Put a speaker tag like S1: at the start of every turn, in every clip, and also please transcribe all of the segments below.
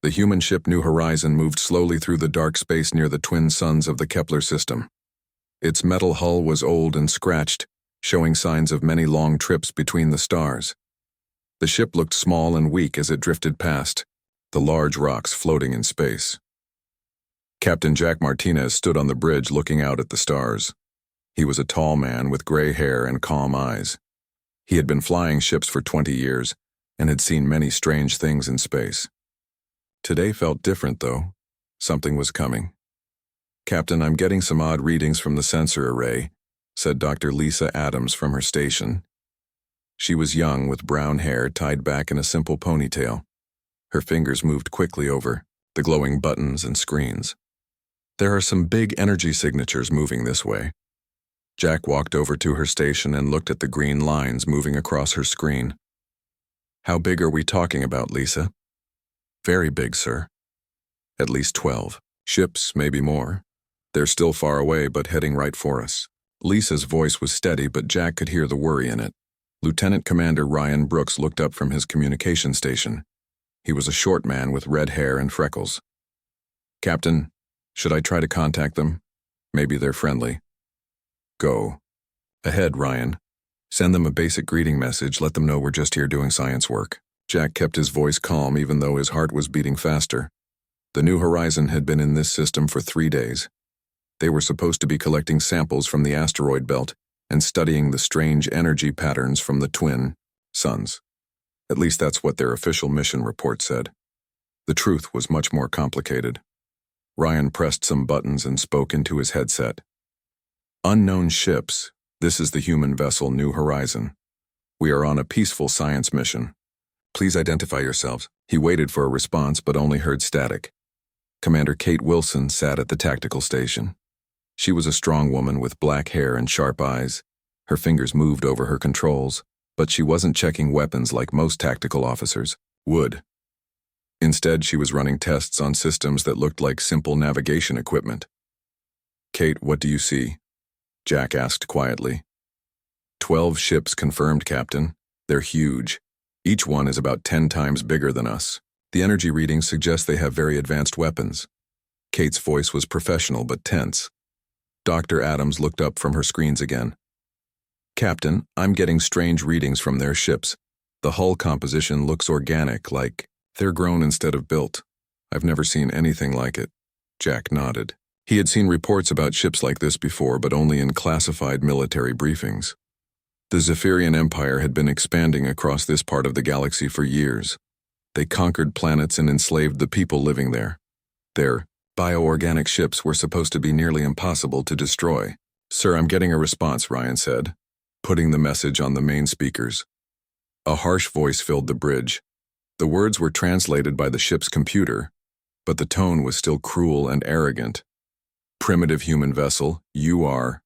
S1: The human ship New Horizon moved slowly through the dark space near the twin suns of the Kepler system. Its metal hull was old and scratched, showing signs of many long trips between the stars. The ship looked small and weak as it drifted past, the large rocks floating in space. Captain Jack Martinez stood on the bridge looking out at the stars. He was a tall man with gray hair and calm eyes. He had been flying ships for 20 years and had seen many strange things in space. Today felt different, though. Something was coming. "Captain, I'm getting some odd readings from the sensor array," said Dr. Lisa Adams from her station. She was young, with brown hair tied back in a simple ponytail. Her fingers moved quickly over the glowing buttons and screens. "There are some big energy signatures moving this way." Jack walked over to her station and looked at the green lines moving across her screen. "How big are we talking about, Lisa?" "Very big, sir. At least 12. Ships, maybe more. They're still far away, but heading right for us." Lisa's voice was steady, but Jack could hear the worry in it. Lieutenant Commander Ryan Brooks looked up from his communication station. He was a short man with red hair and freckles. "Captain, should I try to contact them? Maybe they're friendly." "Go ahead, Ryan. Send them a basic greeting message, let them know we're just here doing science work." Jack kept his voice calm even though his heart was beating faster. The New Horizon had been in this system for 3 days. They were supposed to be collecting samples from the asteroid belt and studying the strange energy patterns from the twin suns. At least that's what their official mission report said. The truth was much more complicated. Ryan pressed some buttons and spoke into his headset. "Unknown ships, this is the human vessel New Horizon. We are on a peaceful science mission. Please identify yourselves." He waited for a response but only heard static. Commander Kate Wilson sat at the tactical station. She was a strong woman with black hair and sharp eyes. Her fingers moved over her controls, but she wasn't checking weapons like most tactical officers would. Instead, she was running tests on systems that looked like simple navigation equipment. "Kate, what do you see?" Jack asked quietly. 12 ships confirmed, Captain. They're huge. Each one is about 10 times bigger than us. The energy readings suggest they have very advanced weapons." Kate's voice was professional but tense. Dr. Adams looked up from her screens again. "Captain, I'm getting strange readings from their ships. The hull composition looks organic, like they're grown instead of built. I've never seen anything like it." Jack nodded. He had seen reports about ships like this before, but only in classified military briefings. The Zephyrian Empire had been expanding across this part of the galaxy for years. They conquered planets and enslaved the people living there. Their bioorganic ships were supposed to be nearly impossible to destroy. "Sir, I'm getting a response," Ryan said, putting the message on the main speakers. A harsh voice filled the bridge. The words were translated by the ship's computer, but the tone was still cruel and arrogant. "Primitive human vessel, you are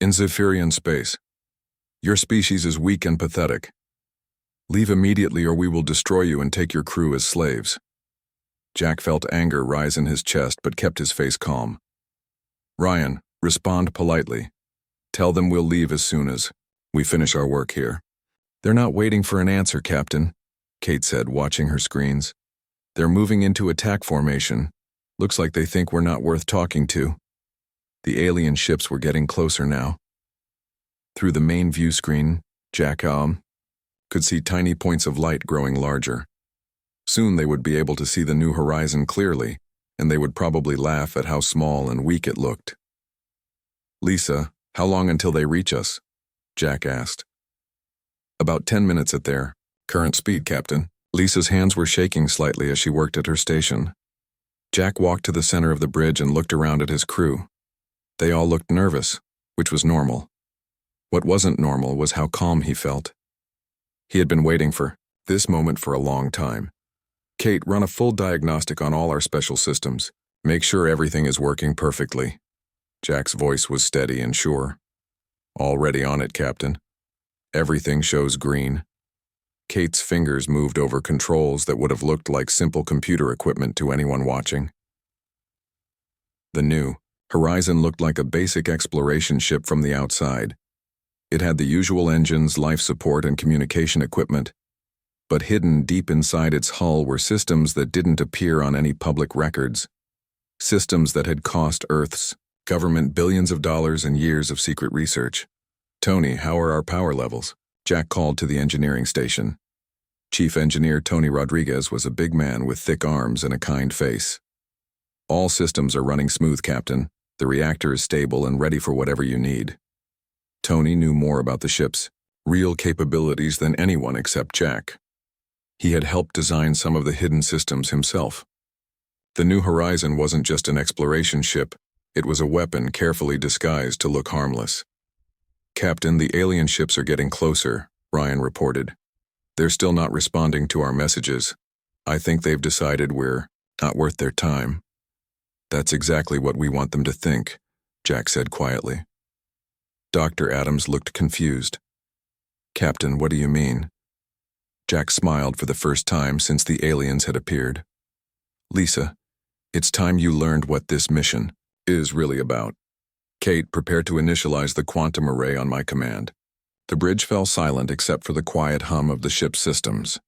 S1: in Zephyrian space. Your species is weak and pathetic. Leave immediately or we will destroy you and take your crew as slaves." Jack felt anger rise in his chest but kept his face calm. "Ryan, respond politely. Tell them we'll leave as soon as we finish our work here." "They're not waiting for an answer, Captain," Kate said, watching her screens. "They're moving into attack formation. Looks like they think we're not worth talking to." The alien ships were getting closer now. Through the main view screen, Jack could see tiny points of light growing larger. Soon they would be able to see the New Horizon clearly, and they would probably laugh at how small and weak it looked. "Lisa, how long until they reach us?" Jack asked. "About 10 minutes at their current speed, Captain." Lisa's hands were shaking slightly as she worked at her station. Jack walked to the center of the bridge and looked around at his crew. They all looked nervous, which was normal. What wasn't normal was how calm he felt. He had been waiting for this moment for a long time. "Kate, run a full diagnostic on all our special systems. Make sure everything is working perfectly." Jack's voice was steady and sure. "Already on it, Captain. Everything shows green." Kate's fingers moved over controls that would have looked like simple computer equipment to anyone watching. The New Horizon looked like a basic exploration ship from the outside. It had the usual engines, life support, and communication equipment. But hidden deep inside its hull were systems that didn't appear on any public records. Systems that had cost Earth's government billions of dollars and years of secret research. "Tony, how are our power levels?" Jack called to the engineering station. Chief Engineer Tony Rodriguez was a big man with thick arms and a kind face. "All systems are running smooth, Captain. The reactor is stable and ready for whatever you need." Tony knew more about the ship's real capabilities than anyone except Jack. He had helped design some of the hidden systems himself. The New Horizon wasn't just an exploration ship, it was a weapon carefully disguised to look harmless. "Captain, the alien ships are getting closer," Ryan reported. "They're still not responding to our messages. I think they've decided we're not worth their time." "That's exactly what we want them to think," Jack said quietly. Dr. Adams looked confused. "Captain, what do you mean?" Jack smiled for the first time since the aliens had appeared. "Lisa, it's time you learned what this mission is really about. Kate, prepare to initialize the quantum array on my command." The bridge fell silent except for the quiet hum of the ship's systems.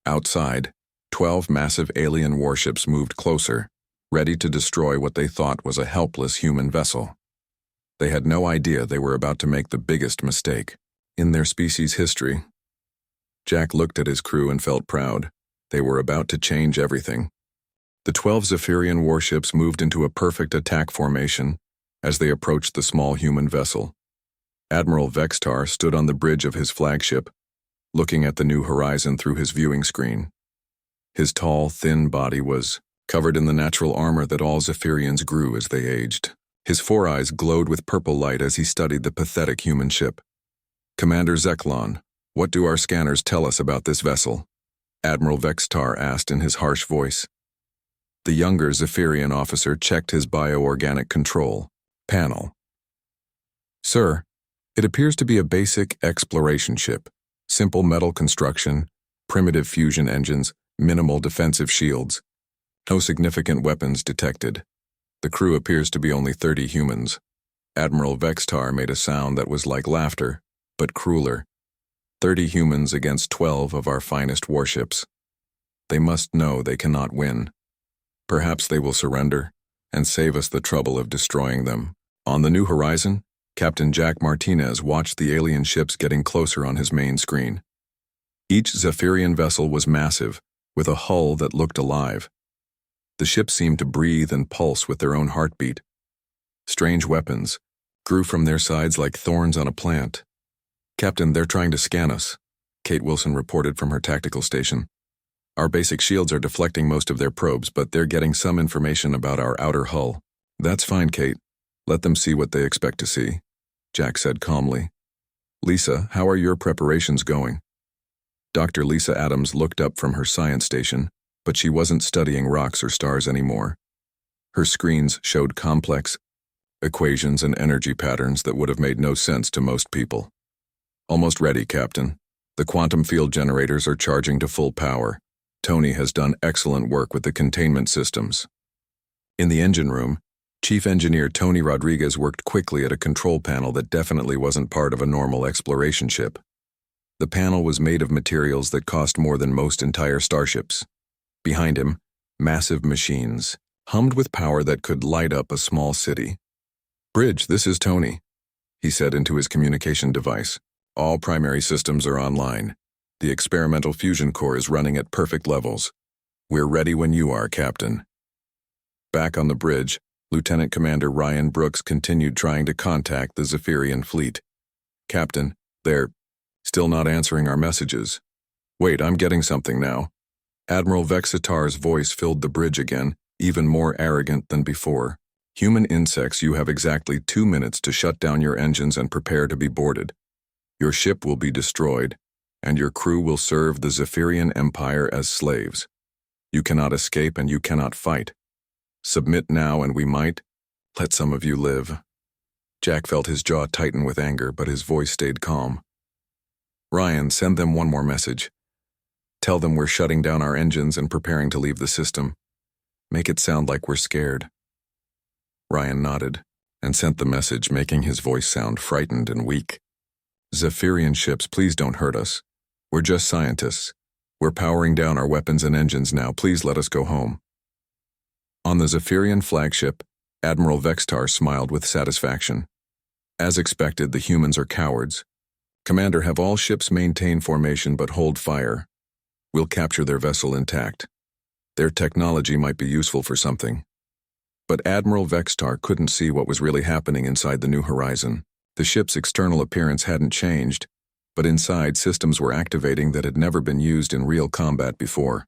S1: Outside, 12 massive alien warships moved closer, ready to destroy what they thought was a helpless human vessel. They had no idea they were about to make the biggest mistake in their species' history. Jack looked at his crew and felt proud. They were about to change everything. The 12 Zephyrian warships moved into a perfect attack formation as they approached the small human vessel. Admiral Vextar stood on the bridge of his flagship, looking at the New Horizon through his viewing screen. His tall, thin body was covered in the natural armor that all Zephyrians grew as they aged. His four eyes glowed with purple light as he studied the pathetic human ship. "Commander Zeklon, what do our scanners tell us about this vessel?" Admiral Vextar asked in his harsh voice. The younger Zephyrian officer checked his bioorganic control panel. "Sir, it appears to be a basic exploration ship. Simple metal construction, primitive fusion engines, minimal defensive shields. No significant weapons detected. The crew appears to be only 30 humans." Admiral Vextar made a sound that was like laughter, but crueler. 30 humans against 12 of our finest warships. They must know they cannot win. Perhaps they will surrender and save us the trouble of destroying them. On the New Horizon, Captain Jack Martinez watched the alien ships getting closer on his main screen. Each Zephyrian vessel was massive, with a hull that looked alive. The ships seemed to breathe and pulse with their own heartbeat. Strange weapons grew from their sides like thorns on a plant. "Captain, they're trying to scan us," Kate Wilson reported from her tactical station. "Our basic shields are deflecting most of their probes, but they're getting some information about our outer hull." "That's fine, Kate. Let them see what they expect to see," Jack said calmly. "Lisa, how are your preparations going?" Dr. Lisa Adams looked up from her science station, but she wasn't studying rocks or stars anymore. Her screens showed complex equations and energy patterns that would have made no sense to most people. "Almost ready, Captain. The quantum field generators are charging to full power. Tony has done excellent work with the containment systems." In the engine room, Chief Engineer Tony Rodriguez worked quickly at a control panel that definitely wasn't part of a normal exploration ship. The panel was made of materials that cost more than most entire starships. Behind him, massive machines hummed with power that could light up a small city. "Bridge, this is Tony," he said into his communication device. "All primary systems are online. The experimental fusion core is running at perfect levels. We're ready when you are, Captain." Back on the bridge, Lieutenant Commander Ryan Brooks continued trying to contact the Zephyrian fleet. "Captain, they're still not answering our messages." "Wait, I'm getting something now." Admiral Vexitar's voice filled the bridge again, even more arrogant than before. "Human insects, you have exactly 2 minutes to shut down your engines and prepare to be boarded. Your ship will be destroyed, and your crew will serve the Zephyrian Empire as slaves. You cannot escape and you cannot fight. Submit now and we might let some of you live." Jack felt his jaw tighten with anger, but his voice stayed calm. "Ryan, send them one more message. Tell them we're shutting down our engines and preparing to leave the system. Make it sound like we're scared." Ryan nodded and sent the message, making his voice sound frightened and weak. "Zephyrian ships, please don't hurt us. We're just scientists. We're powering down our weapons and engines now. Please let us go home. On the Zephyrian flagship, Admiral Vextar smiled with satisfaction. As expected, the humans are cowards. Commander, have all ships maintain formation but hold fire. We'll capture their vessel intact. Their technology might be useful for something. But Admiral Vextar couldn't see what was really happening inside the New Horizon. The ship's external appearance hadn't changed, but inside systems were activating that had never been used in real combat before.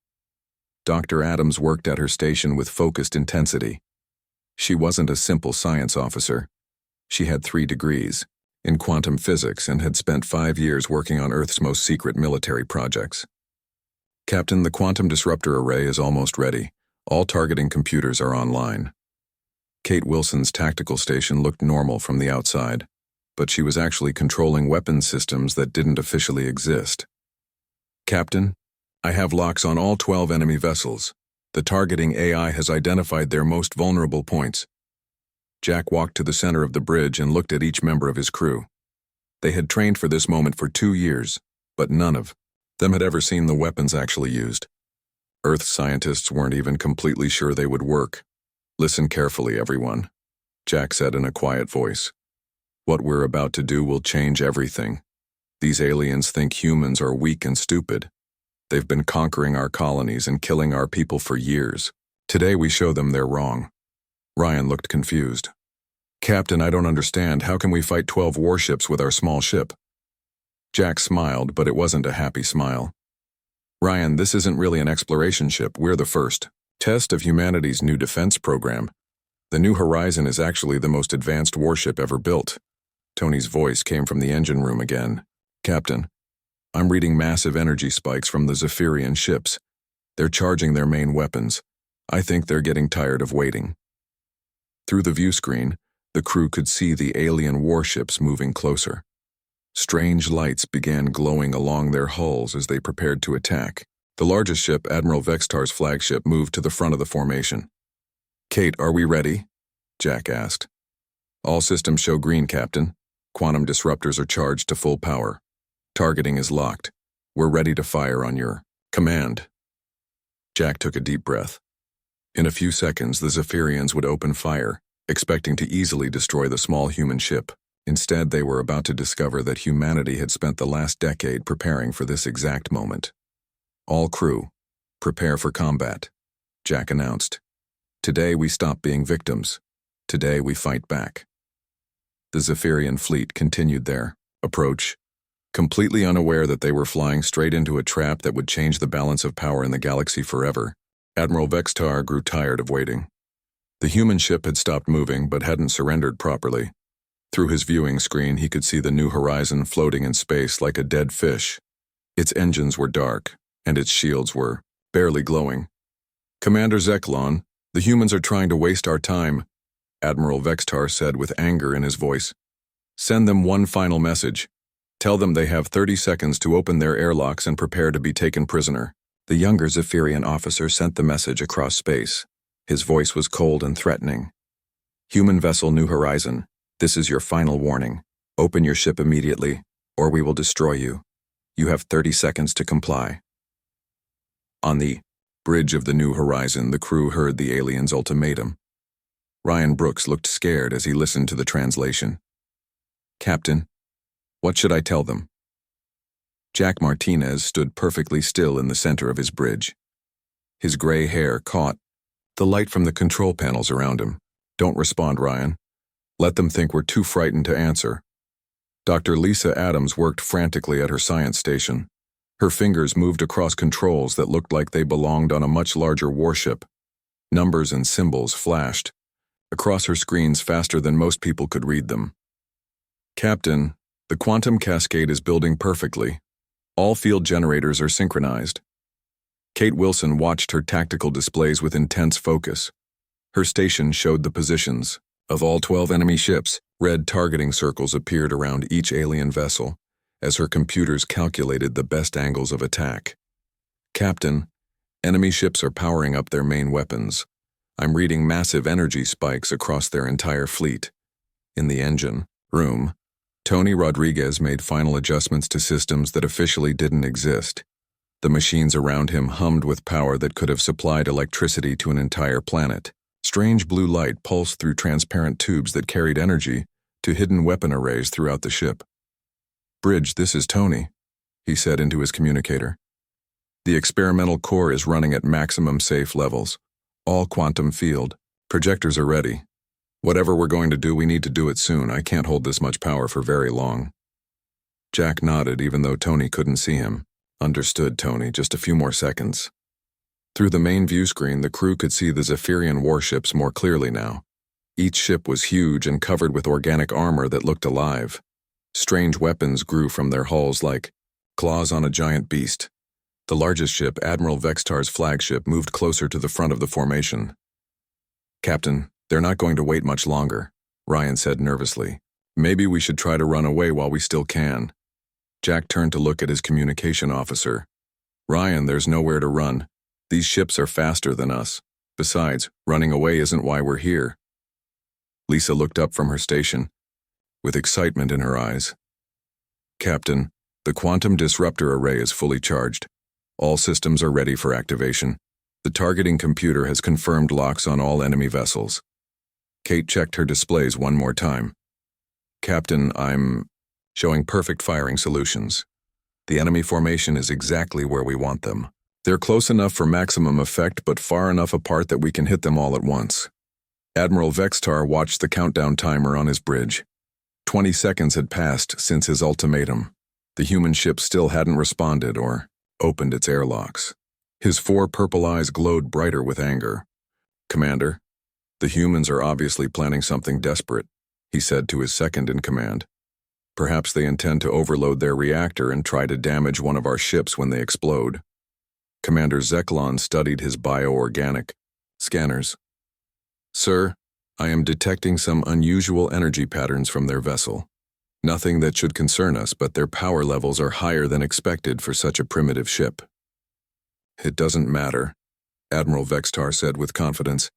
S1: Dr. Adams worked at her station with focused intensity. She wasn't a simple science officer. She had 3 degrees in quantum physics and had spent 5 years working on Earth's most secret military projects. Captain, the quantum disruptor array is almost ready. All targeting computers are online. Kate Wilson's tactical station looked normal from the outside, but she was actually controlling weapons systems that didn't officially exist. Captain, I have locks on all 12 enemy vessels. The targeting AI has identified their most vulnerable points. Jack walked to the center of the bridge and looked at each member of his crew. They had trained for this moment for 2 years, but none of them had ever seen the weapons actually used. Earth scientists weren't even completely sure they would work. Listen carefully, everyone, Jack said in a quiet voice. What we're about to do will change everything. These aliens think humans are weak and stupid. They've been conquering our colonies and killing our people for years. Today we show them they're wrong. Ryan looked confused. Captain, I don't understand. How can we fight 12 warships with our small ship? Jack smiled, but it wasn't a happy smile. Ryan, this isn't really an exploration ship. We're the first test of humanity's new defense program. The New Horizon is actually the most advanced warship ever built. Tony's voice came from the engine room again. Captain, I'm reading massive energy spikes from the Zephyrian ships. They're charging their main weapons. I think they're getting tired of waiting. Through the view screen, the crew could see the alien warships moving closer. Strange lights began glowing along their hulls as they prepared to attack. The largest ship, Admiral Vextar's flagship, moved to the front of the formation. Kate, are we ready? Jack asked. All systems show green, Captain. Quantum disruptors are charged to full power. Targeting is locked. We're ready to fire on your command. Jack took a deep breath. In a few seconds, the Zephyrians would open fire, expecting to easily destroy the small human ship. Instead, they were about to discover that humanity had spent the last decade preparing for this exact moment. All crew, prepare for combat, Jack announced. Today we stop being victims. Today we fight back. The Zephyrian fleet continued their approach, completely unaware that they were flying straight into a trap that would change the balance of power in the galaxy forever. Admiral Vextar grew tired of waiting. The human ship had stopped moving but hadn't surrendered properly. Through his viewing screen, he could see the New Horizon floating in space like a dead fish. Its engines were dark, and its shields were barely glowing. Commander Zeklon, the humans are trying to waste our time, Admiral Vextar said with anger in his voice. Send them one final message. Tell them they have 30 seconds to open their airlocks and prepare to be taken prisoner. The younger Zephyrian officer sent the message across space. His voice was cold and threatening. Human vessel New Horizon, this is your final warning. Open your ship immediately, or we will destroy you. You have 30 seconds to comply. On the bridge of the New Horizon, the crew heard the aliens' ultimatum. Ryan Brooks looked scared as he listened to the translation. Captain, what should I tell them? Jack Martinez stood perfectly still in the center of his bridge. His gray hair caught the light from the control panels around him. Don't respond, Ryan. Let them think we're too frightened to answer. Dr. Lisa Adams worked frantically at her science station. Her fingers moved across controls that looked like they belonged on a much larger warship. Numbers and symbols flashed across her screens faster than most people could read them. Captain, the quantum cascade is building perfectly. All field generators are synchronized. Kate Wilson watched her tactical displays with intense focus. Her station showed the positions of all 12 enemy ships. Red targeting circles appeared around each alien vessel as her computers calculated the best angles of attack. Captain, enemy ships are powering up their main weapons. I'm reading massive energy spikes across their entire fleet. In the engine room, Tony Rodriguez made final adjustments to systems that officially didn't exist. The machines around him hummed with power that could have supplied electricity to an entire planet. Strange blue light pulsed through transparent tubes that carried energy to hidden weapon arrays throughout the ship. "Bridge, this is Tony," he said into his communicator. "The experimental core is running at maximum safe levels. All quantum field. Projectors are ready. Whatever we're going to do, we need to do it soon. I can't hold this much power for very long." Jack nodded, even though Tony couldn't see him. "Understood, Tony. Just a few more seconds." Through the main view screen, the crew could see the Zephyrian warships more clearly now. Each ship was huge and covered with organic armor that looked alive. Strange weapons grew from their hulls like claws on a giant beast. The largest ship, Admiral Vextar's flagship, moved closer to the front of the formation. "Captain, they're not going to wait much longer," Ryan said nervously. "Maybe we should try to run away while we still can." Jack turned to look at his communication officer. "Ryan, there's nowhere to run. These ships are faster than us. Besides, running away isn't why we're here." Lisa looked up from her station, with excitement in her eyes. "Captain, the quantum disruptor array is fully charged. All systems are ready for activation. The targeting computer has confirmed locks on all enemy vessels." Kate checked her displays one more time. "Captain, I'm showing perfect firing solutions. The enemy formation is exactly where we want them. They're close enough for maximum effect, but far enough apart that we can hit them all at once." Admiral Vextar watched the countdown timer on his bridge. 20 seconds had passed since his ultimatum. The human ship still hadn't responded or opened its airlocks. His 4 purple eyes glowed brighter with anger. "Commander, the humans are obviously planning something desperate," he said to his second in command. "Perhaps they intend to overload their reactor and try to damage one of our ships when they explode." Commander Zeklon studied his bioorganic scanners. "Sir, I am detecting some unusual energy patterns from their vessel. Nothing that should concern us, but their power levels are higher than expected for such a primitive ship." "It doesn't matter," Admiral Vextar said with confidence.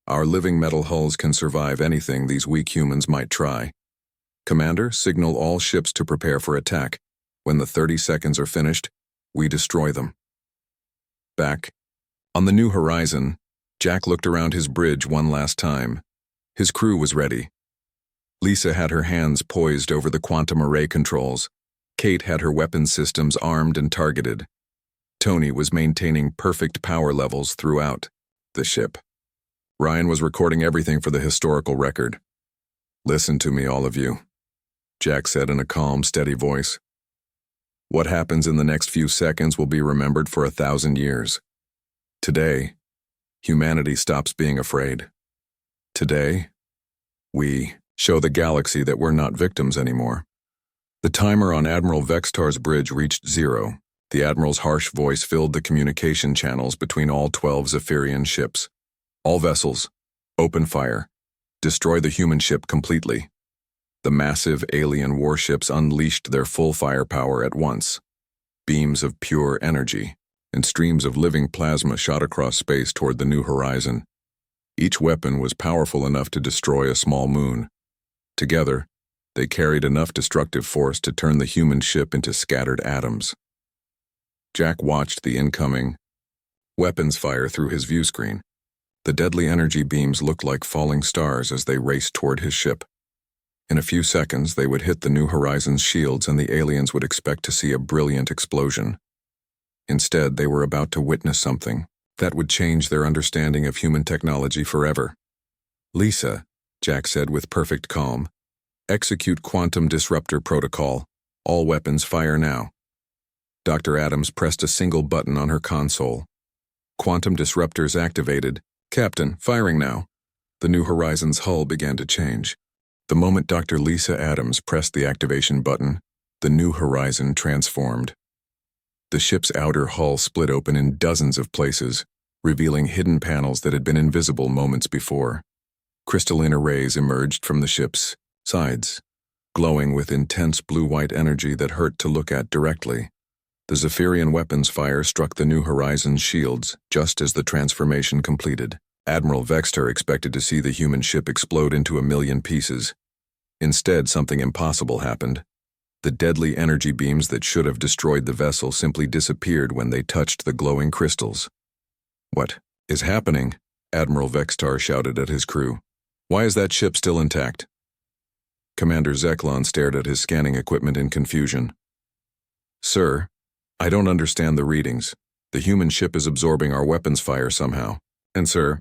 S1: "Our living metal hulls can survive anything these weak humans might try. Commander, signal all ships to prepare for attack. When the 30 seconds are finished, we destroy them." Back on the New Horizon, Jack looked around his bridge one last time. His crew was ready. Lisa had her hands poised over the quantum array controls. Kate had her weapons systems armed and targeted. Tony was maintaining perfect power levels throughout the ship. Ryan was recording everything for the historical record. "Listen to me, all of you," Jack said in a calm, steady voice. "What happens in the next few seconds will be remembered for 1,000 years. Today, humanity stops being afraid. Today, we show the galaxy that we're not victims anymore." The timer on Admiral Vextar's bridge reached 0. The Admiral's harsh voice filled the communication channels between all 12 Zephyrian ships. "All vessels, open fire. Destroy the human ship completely." The massive alien warships unleashed their full firepower at once. Beams of pure energy and streams of living plasma shot across space toward the New Horizon. Each weapon was powerful enough to destroy a small moon. Together, they carried enough destructive force to turn the human ship into scattered atoms. Jack watched the incoming weapons fire through his view screen. The deadly energy beams looked like falling stars as they raced toward his ship. In a few seconds, they would hit the New Horizon's shields and the aliens would expect to see a brilliant explosion. Instead, they were about to witness something that would change their understanding of human technology forever. "Lisa," Jack said with perfect calm, "execute quantum disruptor protocol. All weapons fire now." Dr. Adams pressed a single button on her console. "Quantum disruptors activated. Captain, firing now." The New Horizon's hull began to change. The moment Dr. Lisa Adams pressed the activation button, the New Horizon transformed. The ship's outer hull split open in dozens of places, revealing hidden panels that had been invisible moments before. Crystalline arrays emerged from the ship's sides, glowing with intense blue-white energy that hurt to look at directly. The Zephyrian weapons fire struck the New Horizon's shields just as the transformation completed. Admiral Vextar expected to see the human ship explode into a million pieces. Instead, something impossible happened. The deadly energy beams that should have destroyed the vessel simply disappeared when they touched the glowing crystals. "What is happening?" Admiral Vextar shouted at his crew. "Why is that ship still intact?" Commander Zeklon stared at his scanning equipment in confusion. "Sir, I don't understand the readings. The human ship is absorbing our weapons fire somehow. And sir,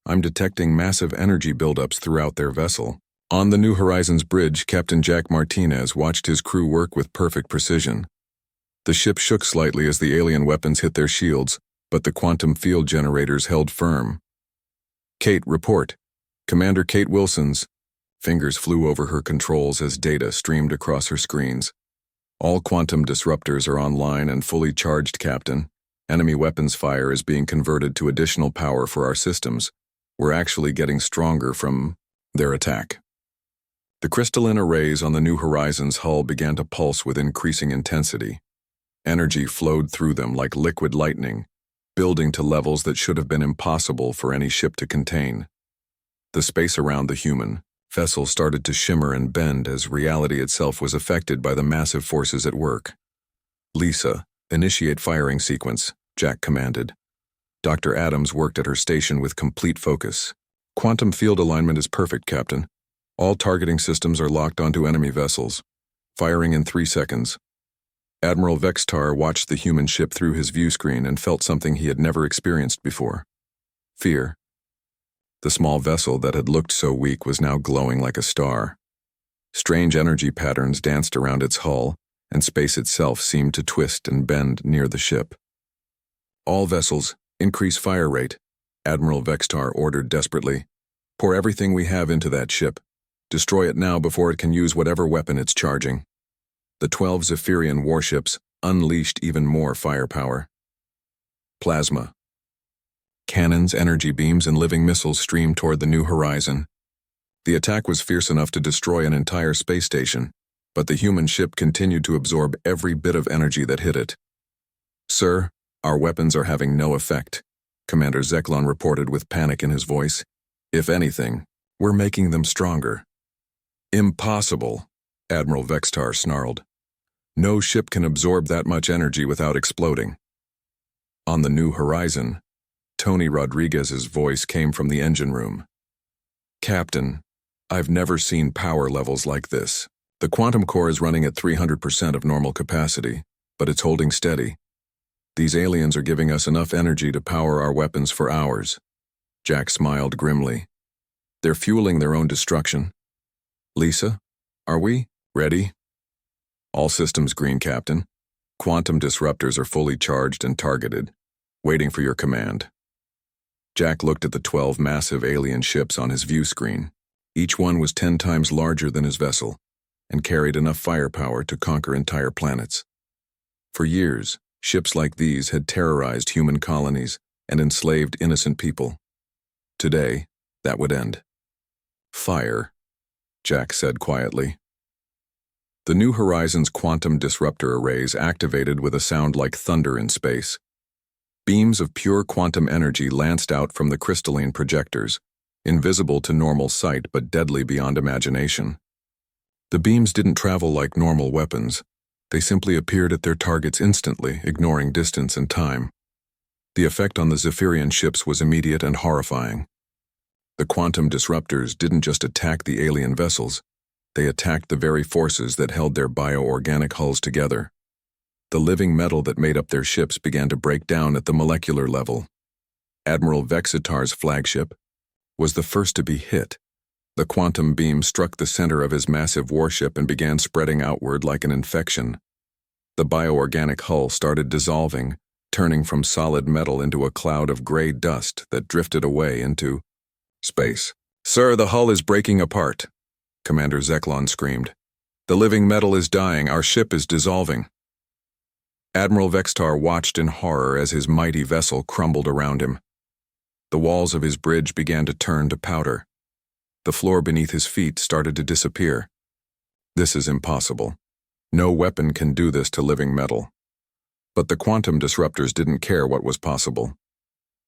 S1: I'm detecting massive energy buildups throughout their vessel." On the New Horizons bridge, Captain Jack Martinez watched his crew work with perfect precision. The ship shook slightly as the alien weapons hit their shields, but the quantum field generators held firm. "Kate, report. Commander Kate Wilson's." Fingers flew over her controls as data streamed across her screens. "All quantum disruptors are online and fully charged, Captain. Enemy weapons fire is being converted to additional power for our systems. We're actually getting stronger from their attack." The crystalline arrays on the New Horizons hull began to pulse with increasing intensity. Energy flowed through them like liquid lightning, building to levels that should have been impossible for any ship to contain. The space around the human vessel started to shimmer and bend as reality itself was affected by the massive forces at work. "Lisa, initiate firing sequence," Jack commanded. Dr. Adams worked at her station with complete focus. "Quantum field alignment is perfect, Captain. All targeting systems are locked onto enemy vessels. Firing in 3 seconds. Admiral Vextar watched the human ship through his view screen and felt something he had never experienced before. Fear. The small vessel that had looked so weak was now glowing like a star. Strange energy patterns danced around its hull, and space itself seemed to twist and bend near the ship. "All vessels, increase fire rate," Admiral Vextar ordered desperately. "Pour everything we have into that ship. Destroy it now before it can use whatever weapon it's charging." The 12 Zephyrian warships unleashed even more firepower. Plasma. Cannons, energy beams, and living missiles streamed toward the New Horizon. The attack was fierce enough to destroy an entire space station, but the human ship continued to absorb every bit of energy that hit it. "Sir, our weapons are having no effect," Commander Zeklon reported with panic in his voice. "If anything, we're making them stronger." "Impossible," Admiral Vextar snarled. "No ship can absorb that much energy without exploding." On the New Horizon, Tony Rodriguez's voice came from the engine room. "Captain, I've never seen power levels like this. The quantum core is running at 300% of normal capacity, but it's holding steady. These aliens are giving us enough energy to power our weapons for hours." Jack smiled grimly. "They're fueling their own destruction. Lisa, are we ready?" "All systems green, Captain. Quantum disruptors are fully charged and targeted, waiting for your command." Jack looked at the 12 massive alien ships on his view screen. Each one was 10 times larger than his vessel, and carried enough firepower to conquer entire planets. For years, ships like these had terrorized human colonies and enslaved innocent people. Today, that would end. "Fire," Jack said quietly. The New Horizons quantum disruptor arrays activated with a sound like thunder in space. Beams of pure quantum energy lanced out from the crystalline projectors, invisible to normal sight but deadly beyond imagination. The beams didn't travel like normal weapons. They simply appeared at their targets instantly, ignoring distance and time. The effect on the Zephyrian ships was immediate and horrifying. The quantum disruptors didn't just attack the alien vessels, they attacked the very forces that held their bioorganic hulls together. The living metal that made up their ships began to break down at the molecular level. Admiral Vexitar's flagship was the first to be hit. The quantum beam struck the center of his massive warship and began spreading outward like an infection. The bioorganic hull started dissolving, turning from solid metal into a cloud of gray dust that drifted away into space. "Sir, the hull is breaking apart," Commander Zeklon screamed. "The living metal is dying, our ship is dissolving." Admiral Vextar watched in horror as his mighty vessel crumbled around him. The walls of his bridge began to turn to powder. The floor beneath his feet started to disappear. This is impossible. No weapon can do this to living metal. But the quantum disruptors didn't care what was possible.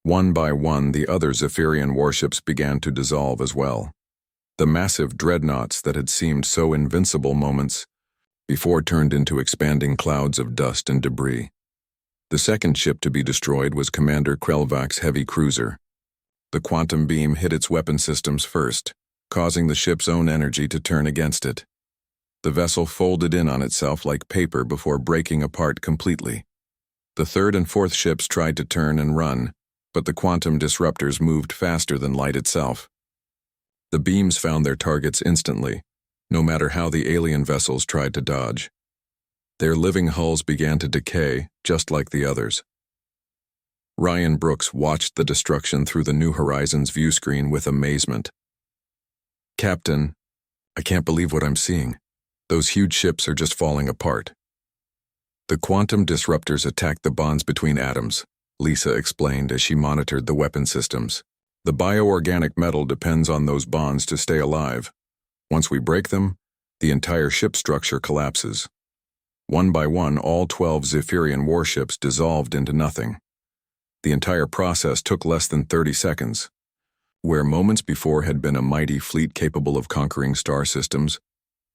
S1: One by one, the other Zephyrian warships began to dissolve as well. The massive dreadnoughts that had seemed so invincible moments before turned into expanding clouds of dust and debris. The second ship to be destroyed was Commander Krelvak's heavy cruiser. The quantum beam hit its weapon systems first, causing the ship's own energy to turn against it. The vessel folded in on itself like paper before breaking apart completely. The third and fourth ships tried to turn and run, but the quantum disruptors moved faster than light itself. The beams found their targets instantly, no matter how the alien vessels tried to dodge. Their living hulls began to decay, just like the others. Ryan Brooks watched the destruction through the New Horizons view screen with amazement. "Captain, I can't believe what I'm seeing. Those huge ships are just falling apart." "The quantum disruptors attacked the bonds between atoms," Lisa explained as she monitored the weapon systems. "The bioorganic metal depends on those bonds to stay alive. Once we break them, the entire ship structure collapses. One by one, all 12 Zephyrian warships dissolved into nothing. The entire process took less than 30 seconds. Where moments before had been a mighty fleet capable of conquering star systems,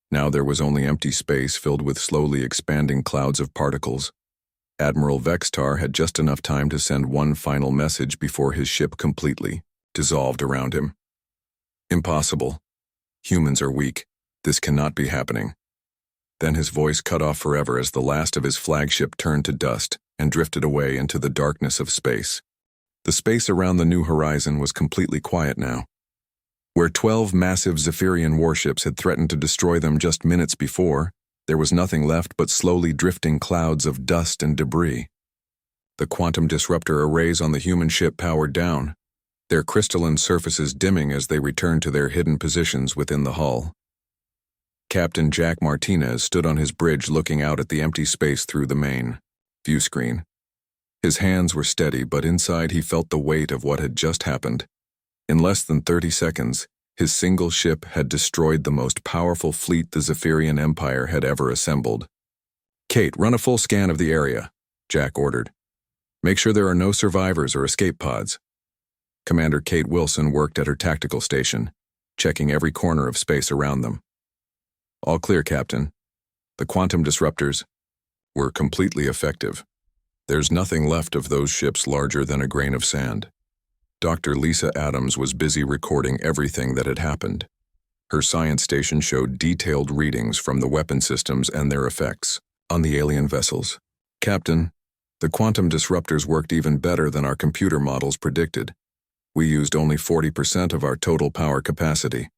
S1: now there was only empty space filled with slowly expanding clouds of particles. Admiral Vextar had just enough time to send one final message before his ship completely dissolved around him. "Impossible. Humans are weak. This cannot be happening." Then his voice cut off forever as the last of his flagship turned to dust and drifted away into the darkness of space. The space around the New Horizon was completely quiet now. Where 12 massive Zephyrian warships had threatened to destroy them just minutes before, there was nothing left but slowly drifting clouds of dust and debris. The quantum disruptor arrays on the human ship powered down, their crystalline surfaces dimming as they returned to their hidden positions within the hull. Captain Jack Martinez stood on his bridge looking out at the empty space through the main view screen. His hands were steady, but inside he felt the weight of what had just happened. In less than 30 seconds, his single ship had destroyed the most powerful fleet the Zephyrian Empire had ever assembled. "Kate, run a full scan of the area," Jack ordered. "Make sure there are no survivors or escape pods." Commander Kate Wilson worked at her tactical station, checking every corner of space around them. "All clear, Captain. The quantum disruptors were completely effective. There's nothing left of those ships larger than a grain of sand." Dr. Lisa Adams was busy recording everything that had happened. Her science station showed detailed readings from the weapon systems and their effects on the alien vessels. "Captain, the quantum disruptors worked even better than our computer models predicted. We used only 40% of our total power capacity."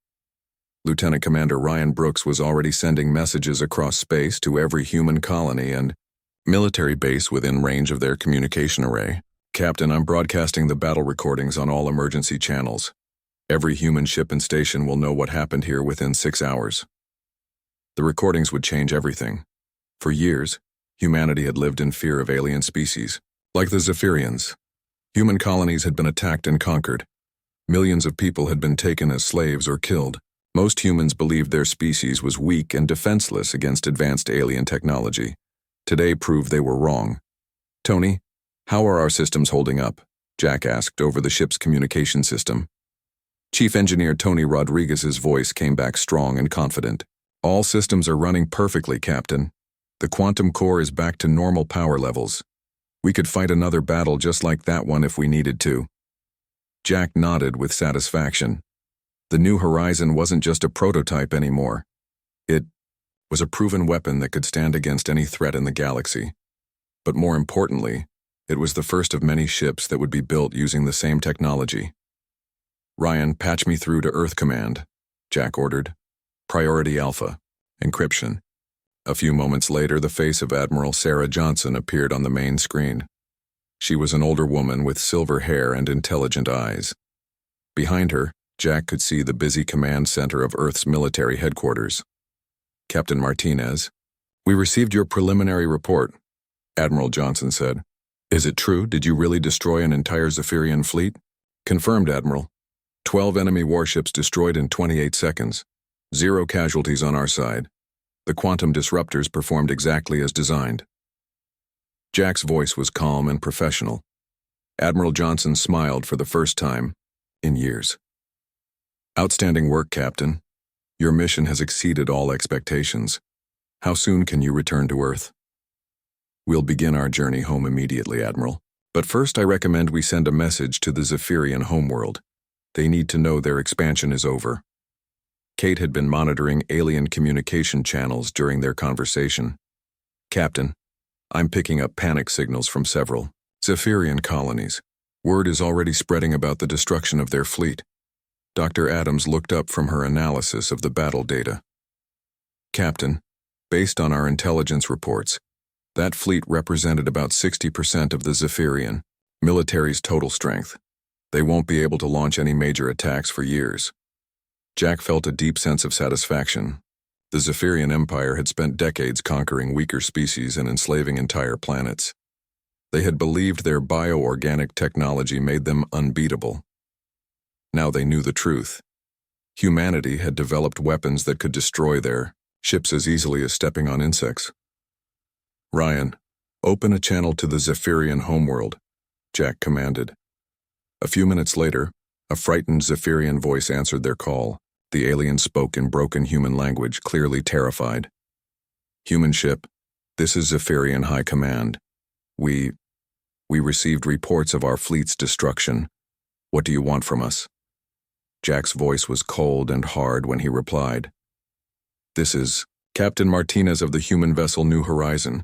S1: Lieutenant Commander Ryan Brooks was already sending messages across space to every human colony and military base within range of their communication array. "Captain, I'm broadcasting the battle recordings on all emergency channels. Every human ship and station will know what happened here within 6 hours." The recordings would change everything. For years, humanity had lived in fear of alien species. Like the Zephyrians, human colonies had been attacked and conquered. Millions of people had been taken as slaves or killed. Most humans believed their species was weak and defenseless against advanced alien technology. Today proved they were wrong. "Tony, how are our systems holding up?" Jack asked over the ship's communication system. Chief Engineer Tony Rodriguez's voice came back strong and confident. "All systems are running perfectly, Captain. The quantum core is back to normal power levels. We could fight another battle just like that one if we needed to." Jack nodded with satisfaction. The New Horizon wasn't just a prototype anymore. It was a proven weapon that could stand against any threat in the galaxy. But more importantly, it was the first of many ships that would be built using the same technology. "Ryan, patch me through to Earth Command," Jack ordered. "Priority Alpha. Encryption." A few moments later, the face of Admiral Sarah Johnson appeared on the main screen. She was an older woman with silver hair and intelligent eyes. Behind her, Jack could see the busy command center of Earth's military headquarters. "Captain Martinez, we received your preliminary report," Admiral Johnson said. "Is it true? Did you really destroy an entire Zephyrian fleet?" "Confirmed, Admiral. 12 enemy warships destroyed in 28 seconds. 0 casualties on our side. The quantum disruptors performed exactly as designed." Jack's voice was calm and professional. Admiral Johnson smiled for the first time in years. "Outstanding work, Captain. Your mission has exceeded all expectations. How soon can you return to Earth? We'll begin our journey home immediately, Admiral. But first I recommend we send a message to the Zephyrian homeworld. They need to know their expansion is over. Kate had been monitoring alien communication channels during their conversation. Captain, I'm picking up panic signals from several Zephyrian colonies. Word is already spreading about the destruction of their fleet. Dr. Adams looked up from her analysis of the battle data. Captain, based on our intelligence reports, that fleet represented about 60% of the Zephyrian military's total strength. They won't be able to launch any major attacks for years. Jack felt a deep sense of satisfaction. The Zephyrian Empire had spent decades conquering weaker species and enslaving entire planets. They had believed their bioorganic technology made them unbeatable. Now they knew the truth. Humanity had developed weapons that could destroy their ships as easily as stepping on insects. Ryan, open a channel to the Zephyrian homeworld, Jack commanded. A few minutes later, a frightened Zephyrian voice answered their call. The alien spoke in broken human language, clearly terrified. Human ship, this is Zephyrian High Command. We received reports of our fleet's destruction. What do you want from us? Jack's voice was cold and hard when he replied. This is Captain Martinez of the human vessel New Horizon.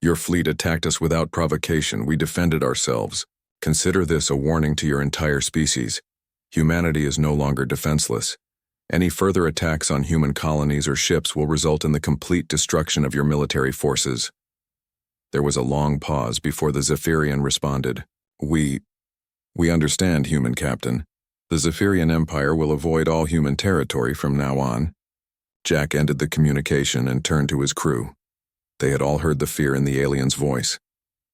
S1: Your fleet attacked us without provocation. We defended ourselves. Consider this a warning to your entire species. Humanity is no longer defenseless. Any further attacks on human colonies or ships will result in the complete destruction of your military forces. There was a long pause before the Zephyrian responded. We understand, human captain. The Zephyrian Empire will avoid all human territory from now on. Jack ended the communication and turned to his crew. They had all heard the fear in the alien's voice.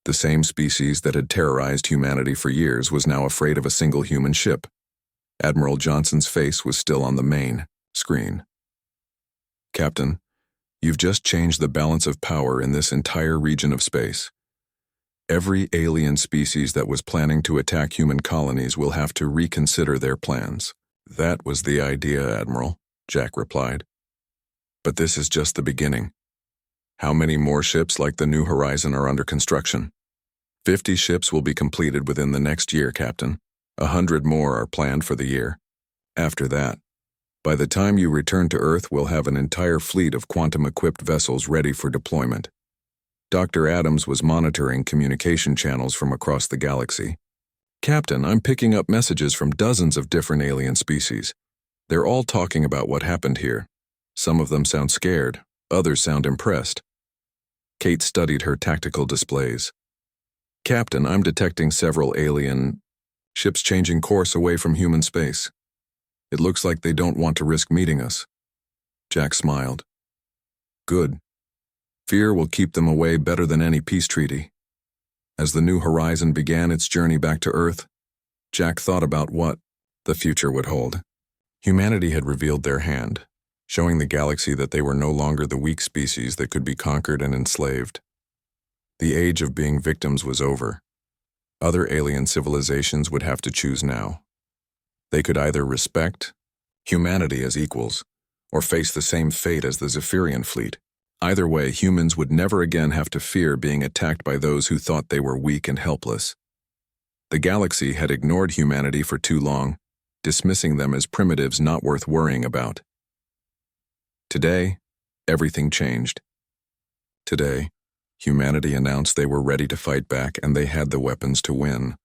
S1: The same species that had terrorized humanity for years was now afraid of a single human ship. Admiral Johnson's face was still on the main screen. Captain, you've just changed the balance of power in this entire region of space. Every alien species that was planning to attack human colonies will have to reconsider their plans. That was the idea, Admiral, Jack replied. But this is just the beginning. How many more ships like the New Horizon are under construction? 50 ships will be completed within the next year, Captain. 100 more are planned for the year. After that, by the time you return to Earth, we'll have an entire fleet of quantum-equipped vessels ready for deployment. Dr. Adams was monitoring communication channels from across the galaxy. Captain, I'm picking up messages from dozens of different alien species. They're all talking about what happened here. Some of them sound scared, others sound impressed. Kate studied her tactical displays. Captain, I'm detecting several alien ships changing course away from human space. It looks like they don't want to risk meeting us. Jack smiled. Good. Fear will keep them away better than any peace treaty. As the New Horizon began its journey back to Earth, Jack thought about what the future would hold. Humanity had revealed their hand, showing the galaxy that they were no longer the weak species that could be conquered and enslaved. The age of being victims was over. Other alien civilizations would have to choose now. They could either respect humanity as equals, or face the same fate as the Zephyrian fleet. Either way, humans would never again have to fear being attacked by those who thought they were weak and helpless. The galaxy had ignored humanity for too long, dismissing them as primitives not worth worrying about. Today, everything changed. Today, humanity announced they were ready to fight back and they had the weapons to win.